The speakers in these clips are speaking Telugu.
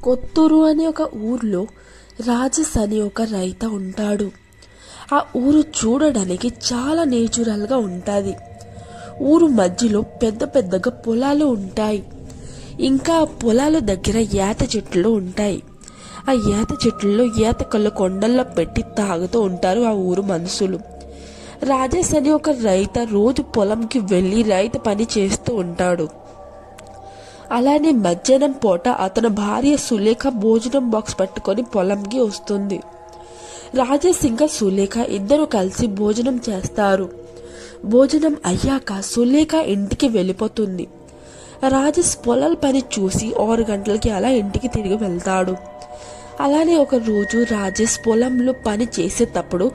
కొత్తూరు అనే ఒక ఊర్లో రాజేష్ అని ఒక రైత ఉంటాడు. ఆ ఊరు చూడడానికి చాలా నేచురల్గా ఉంటుంది. ఊరు మధ్యలో పెద్ద పెద్దగా పొలాలు ఉంటాయి. ఇంకా ఆ పొలాల దగ్గర ఈత చెట్లు ఉంటాయి. ఆ ఈత చెట్లలో ఈత కళ్ళు కొండల్లో పెట్టి తాగుతూ ఉంటారు ఆ ఊరు మనుషులు. రాజేష్ అని ఒక రైత రోజు పొలంకి వెళ్ళి రైతు పని చేస్తూ ఉంటాడు. అలానే మధ్యాహ్నం పూట అతని భార్య సులేఖ భోజనం బాక్స్ పట్టుకొని పొలంకి వస్తుంది. రాజేష్ ఇంకా సులేఖ ఇద్దరు కలిసి భోజనం చేస్తారు. భోజనం అయ్యాక సులేఖ ఇంటికి వెళ్ళిపోతుంది. రాజేష్ పొలాల పని చూసి 6 గంటలకి అలా ఇంటికి తిరిగి వెళ్తాడు. అలానే ఒక రోజు రాజేష్ పొలంలో పని చేసేటప్పుడు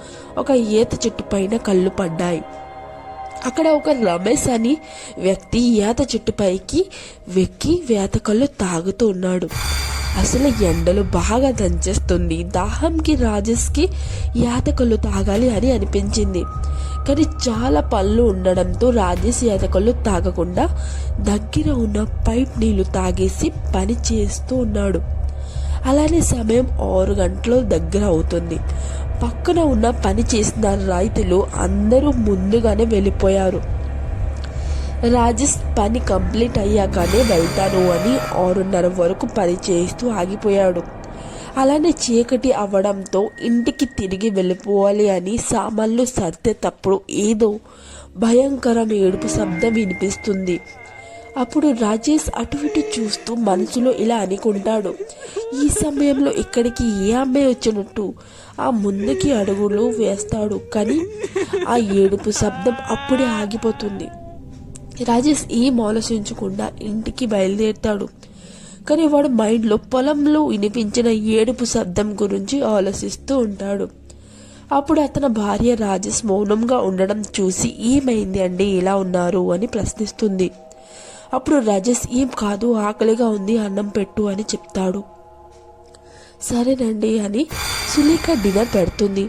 ఒక ఈత చెట్టు పైన కళ్ళు పడ్డాయి. అక్కడ ఒక రమేష్ అని వ్యక్తి ఈత చెట్టు పైకి వెక్కి వేతకళ్ళు తాగుతూ ఉన్నాడు. అసలు ఎండలు బాగా దంచేస్తుంది. దాహంకి రాజేష్కి ఈతకళ్ళు తాగాలి అని అనిపించింది. కానీ చాలా పళ్ళు ఉండడంతో రాజేష్ ఈతకళ్ళు తాగకుండా దగ్గర ఉన్న పైప్ నీళ్లు తాగేసి పని చేస్తూ ఉన్నాడు. అలానే సమయం 6 గంటల దగ్గర అవుతుంది. పక్కన ఉన్న పని చేసిన రైతులు అందరూ ముందుగానే వెళ్ళిపోయారు. రాజేష్ పని కంప్లీట్ అయ్యాకనే వెళ్తాను అని 6:30 వరకు పని చేస్తూ ఆగిపోయాడు. అలానే చీకటి అవ్వడంతో ఇంటికి తిరిగి వెళ్ళిపోవాలి అని సామాన్లు సర్దేటప్పుడు ఏదో భయంకరమైన ఏడుపు శబ్దం వినిపిస్తుంది. అప్పుడు రాజేష్ అటు ఇటు చూస్తూ మనసులో ఇలా అనుకుంటాడు, ఈ సమయంలో ఇక్కడికి ఏ అమ్మాయి వచ్చినట్టు ఆ ముందుకి అడుగులు వేస్తాడు. కానీ ఆ ఏడుపు శబ్దం అప్పుడే ఆగిపోతుంది. రాజేష్ ఏం ఆలోచించకుండా ఇంటికి బయలుదేరుతాడు. కానీ వాడు మైండ్లో పొలంలో వినిపించిన ఏడుపు శబ్దం గురించి ఆలోచిస్తూ ఉంటాడు. అప్పుడు అతని భార్య రాజేష్ మౌనంగా ఉండడం చూసి ఏమైంది అండి ఇలా ఉన్నారు అని ప్రశ్నిస్తుంది. అప్పుడు రాజేష్ ఏం కాదు, ఆకలిగా ఉంది, అన్నం పెట్టు అని చెప్తాడు. సరేనండి అని సులేఖ డిన్నర్ పెడుతుంది.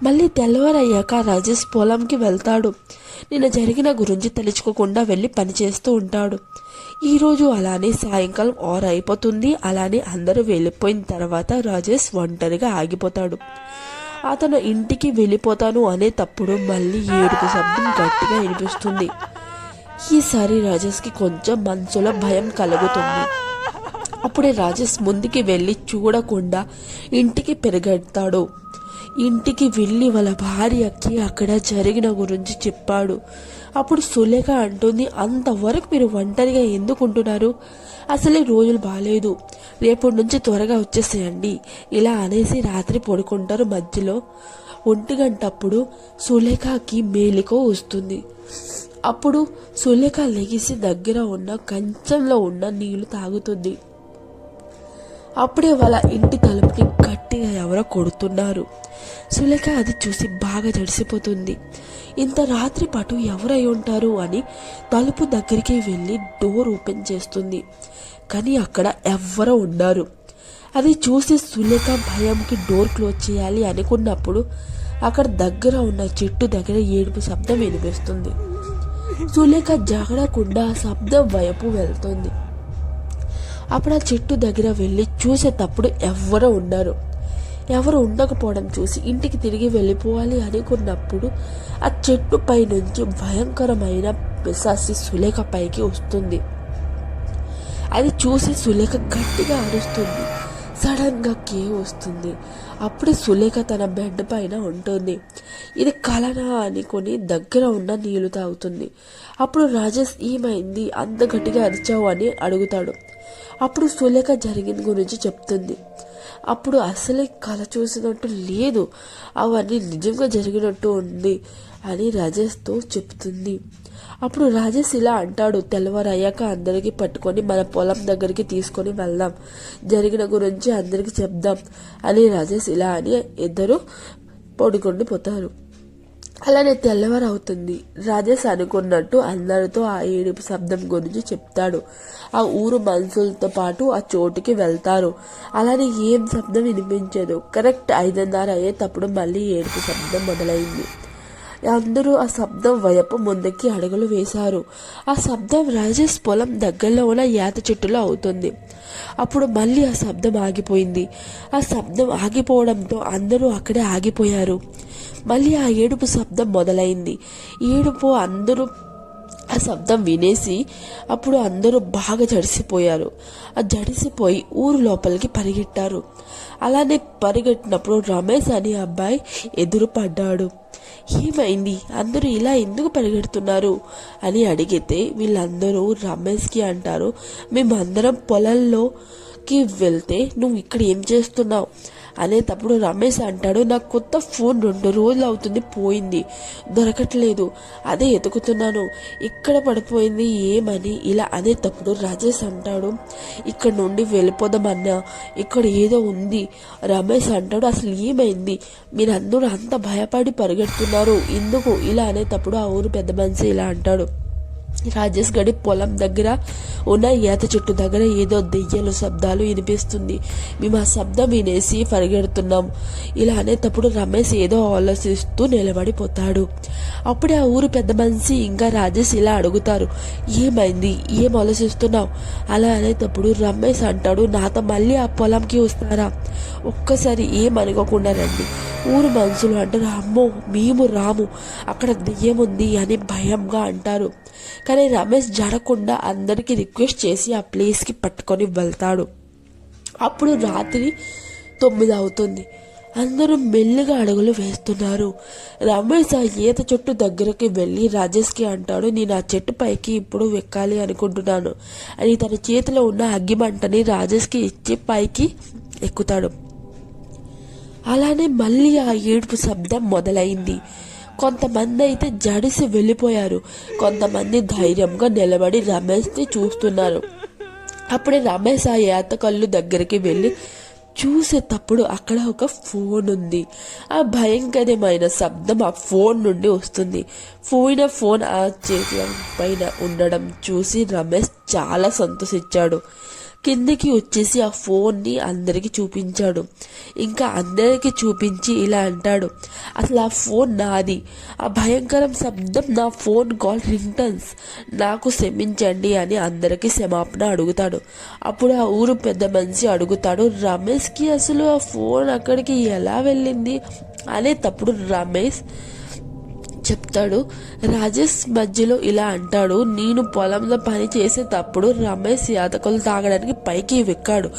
మళ్ళీ తెల్లవారయ్యాక రాజేష్ పొలంకి వెళ్తాడు. నిన్న జరిగిన గురించి తలుచుకోకుండా వెళ్ళి పనిచేస్తూ ఉంటాడు. ఈరోజు అలానే సాయంకాలం 6 అయిపోతుంది. అలానే అందరూ వెళ్ళిపోయిన తర్వాత రాజేష్ ఒంటరిగా ఆగిపోతాడు. అతను ఇంటికి వెళ్ళిపోతాను అనేటప్పుడు మళ్ళీ ఏడుపు శబ్దం గట్టిగా వినిపిస్తుంది. ఈసారి రాజేష్కి కొంచెం మనసులో భయం కలుగుతుంది. అప్పుడే రాజేష్ ముందుకి వెళ్ళి చూడకుండా ఇంటికి పెరిగెడతాడు. ఇంటికి వెళ్ళి వాళ్ళ భార్యకి అక్కడ జరిగిన గురించి చెప్పాడు. అప్పుడు సులేఖ అంటుంది, అంతవరకు మీరు ఒంటరిగా ఎందుకు ఉంటున్నారు? అసలే రోజులు బాగాలేదు, రేపటి నుంచి త్వరగా వచ్చేసేయండి ఇలా అనేసి రాత్రి పడుకుంటారు. మధ్యలో 1 గంటప్పుడు సులేఖకి మేలుకో వస్తుంది. అప్పుడు సులేఖ లెగిసి దగ్గర ఉన్న కంచంలో ఉన్న నీళ్లు తాగుతుంది. అప్పుడే వాళ్ళ ఇంటి తలుపుని గట్టిగా ఎవరో కొడుతున్నారు. సులేఖ అది చూసి బాగా జడిసిపోతుంది. ఇంత రాత్రి పాటు ఎవరై ఉంటారు అని తలుపు దగ్గరికి వెళ్ళి డోర్ ఓపెన్ చేస్తుంది. కానీ అక్కడ ఎవ్వరూ ఉన్నారు. అది చూసి సులేఖ భయంకి డోర్ క్లోజ్ చేయాలి అనుకున్నప్పుడు అక్కడ దగ్గర ఉన్న చెట్టు దగ్గర ఏడుపు శబ్దం వినిపిస్తుంది. సులేఖ జాగడకుండా శబ్దం వైపు వెళ్తుంది. అప్పుడు ఆ చెట్టు దగ్గర వెళ్ళి చూసేటప్పుడు ఎవరో ఉన్నారు. ఎవరు ఉండకపోవడం చూసి ఇంటికి తిరిగి వెళ్ళిపోవాలి అనుకున్నప్పుడు ఆ చెట్టు పై నుంచి భయంకరమైన పిశాచి సులేఖ పైకి వస్తుంది. అది చూసి సులేఖ గట్టిగా అరుస్తుంది. సడన్గా కేవ్ వస్తుంది. అప్పుడు సులేఖ తన బెడ్ పైన ఉంటుంది. ఇది కలనా అనుకుని దగ్గర ఉన్న నీళ్లు తాగుతుంది. అప్పుడు రాజేష్ ఏమైంది అంత గట్టిగా అరిచావు అని అడుగుతాడు. అప్పుడు సులేఖ జరిగిన గురించి చెప్తుంది. అప్పుడు అసలే కళ చూసినట్టు లేదు, అవన్నీ నిజంగా జరిగినట్టు ఉంది అని రాజేష్తో చెప్తుంది. అప్పుడు రాజేష్ ఇలా అంటాడు, తెల్లవారయ్యాక అందరికీ పట్టుకొని మన పొలం దగ్గరికి తీసుకొని వెళ్దాం, జరిగిన గురించి అందరికీ చెప్దాం అని రాజేష్ ఇలా అని ఇద్దరు పడుకొని పోతారు. అలానే తెల్లవారు అవుతుంది. రాజేష్ అనుకున్నట్టు అందరితో ఆ ఏడుపు శబ్దం గురించి చెప్తాడు. ఆ ఊరు మనుషులతో పాటు ఆ చోటుకి వెళ్తారు. అలానే ఏం శబ్దం వినిపించదు. కరెక్ట్ 5:30 అయ్యేటప్పుడు మళ్ళీ ఏడుపు శబ్దం మొదలైంది. అందరూ ఆ శబ్దం వైపు ముందుకి అడుగులు వేశారు. ఆ శబ్దం రాజేష్ పొలం దగ్గరలో ఉన్న యాత చెట్టులో అవుతుంది. అప్పుడు మళ్ళీ ఆ శబ్దం ఆగిపోయింది. ఆ శబ్దం ఆగిపోవడంతో అందరూ అక్కడే ఆగిపోయారు. మళ్ళీ ఆ ఏడుపు శబ్దం మొదలైంది. ఏడుపు అందరూ ఆ శబ్దం వినేసి అప్పుడు అందరూ బాగా జడిసిపోయారు. ఆ జడిసిపోయి ఊరు లోపలికి పరిగెట్టారు. అలానే పరిగెట్టినప్పుడు రమేష్ అనే అబ్బాయి ఎదురు పడ్డాడు. ఏమైంది, అందరూ ఇలా ఎందుకు పరిగెడుతున్నారు అని అడిగితే వీళ్ళందరూ రమేష్కి అంటారు, మేమందరం పొలంలోకి వెళ్తే నువ్వు ఇక్కడ ఏం చేస్తున్నావు అనేటప్పుడు రమేష్ అంటాడు, నాకు కొత్త ఫోన్ 2 రోజులు అవుతుంది పోయింది, దొరకట్లేదు, అదే ఎతుకుతున్నాను, ఇక్కడ పడిపోయింది ఏమని ఇలా అనేటప్పుడు రాజేష్ అంటాడు, ఇక్కడ నుండి వెళ్ళిపోదామన్నా ఇక్కడ ఏదో ఉంది. రమేష్ అంటాడు, అసలు ఏమైంది, మీరందరూ అంత భయపడి పరిగెడుతున్నారు ఎందుకు ఇలా అనేటప్పుడు ఆ ఊరు పెద్ద మనిషి ఇలా అంటాడు, రాజేష్ గడి పొలం దగ్గర ఉన్న ఈత చెట్టు దగ్గర ఏదో దెయ్యాలు శబ్దాలు వినిపిస్తుంది, మేము ఆ శబ్దం వినేసి పరిగెడుతున్నాం ఇలా అనేటప్పుడు రమేష్ ఏదో ఆలోచిస్తూ నిలబడిపోతాడు. అప్పుడే ఆ ఊరు పెద్ద మనిషి ఇంకా రాజేష్ ఇలా అడుగుతారు, ఏమైంది, ఏం ఆలోచిస్తున్నావు అలా అనేటప్పుడు రమేష్ అంటాడు, నాతో మళ్ళీ ఆ పొలంకి వస్తారా, ఒక్కసారి ఏమనుకోకుండా రండి. ఊరు మనుషులు అంటారు, అమ్మో మేము రాము, అక్కడ దెయ్యం ఉంది అని భయంగా అంటారు. కానీ రమేష్ జరగకుండా అందరికీ రిక్వెస్ట్ చేసి ఆ ప్లేస్కి పట్టుకొని వెళ్తాడు. అప్పుడు రాత్రి 9 అవుతుంది. అందరూ మెల్లిగా అడుగులు వేస్తున్నారు. రమేష్ ఆ ఈత చెట్టు దగ్గరికి వెళ్ళి రాజేష్కి అంటాడు, నేను ఆ చెట్టు పైకి ఇప్పుడు ఎక్కాలి అనుకుంటున్నాను అని తన చేతిలో ఉన్న అగ్గిమంటని రాజేష్కి ఇచ్చి పైకి ఎక్కుతాడు. అలానే మళ్ళీ ఆ ఏడుపు శబ్దం మొదలైంది. కొంతమంది అయితే జడిసి వెళ్ళిపోయారు, కొంతమంది ధైర్యంగా నిలబడి రమేష్ని చూస్తున్నారు. అప్పుడే రమేష్ ఆ ఏత కళ్ళు దగ్గరికి వెళ్ళి చూసేటప్పుడు అక్కడ ఒక ఫోన్ ఉంది. ఆ భయంకరమైన శబ్దం ఆ ఫోన్ నుండి వస్తుంది. పోయిన ఫోన్ ఆ చేతి పైన ఉండడం చూసి రమేష్ చాలా సంతోషించాడు. కిందకి వచ్చేసి ఆ ఫోన్ని అందరికి చూపించాడు. ఇంకా అందరికి చూపించి ఇలా అంటాడు, అసలు ఆ ఫోన్ నాది, ఆ భయంకరం శబ్దం నా ఫోన్ కాల్ రింగ్టన్స్, నాకు క్షమించండి అని అందరికీ క్షమాపణ అడుగుతాడు. అప్పుడు ఆ ఊరు పెద్ద మనిషి అడుగుతాడు, రమేష్కి అసలు ఆ ఫోన్ అక్కడికి ఎలా వెళ్ళింది అనేటప్పుడు రమేష్ చెప్తాడు. రాజేష్ మధ్యలో ఇలా అంటాడు, నేను పొలంలో పని చేసేటప్పుడు రమేష్ యాతకలు తాగడానికి పైకి వెక్కాడు,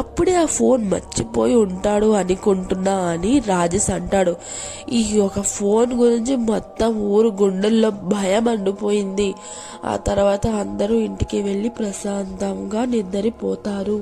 అప్పుడే ఆ ఫోన్ మర్చిపోయి ఉంటాడు అనుకుంటున్నా అని రాజేష్ అంటాడు. ఈ ఒక ఫోన్ గురించి మొత్తం ఊరు గుండెల్లో భయం అండిపోయింది. ఆ తర్వాత అందరూ ఇంటికి వెళ్ళి ప్రశాంతంగా నిద్రపోతారు.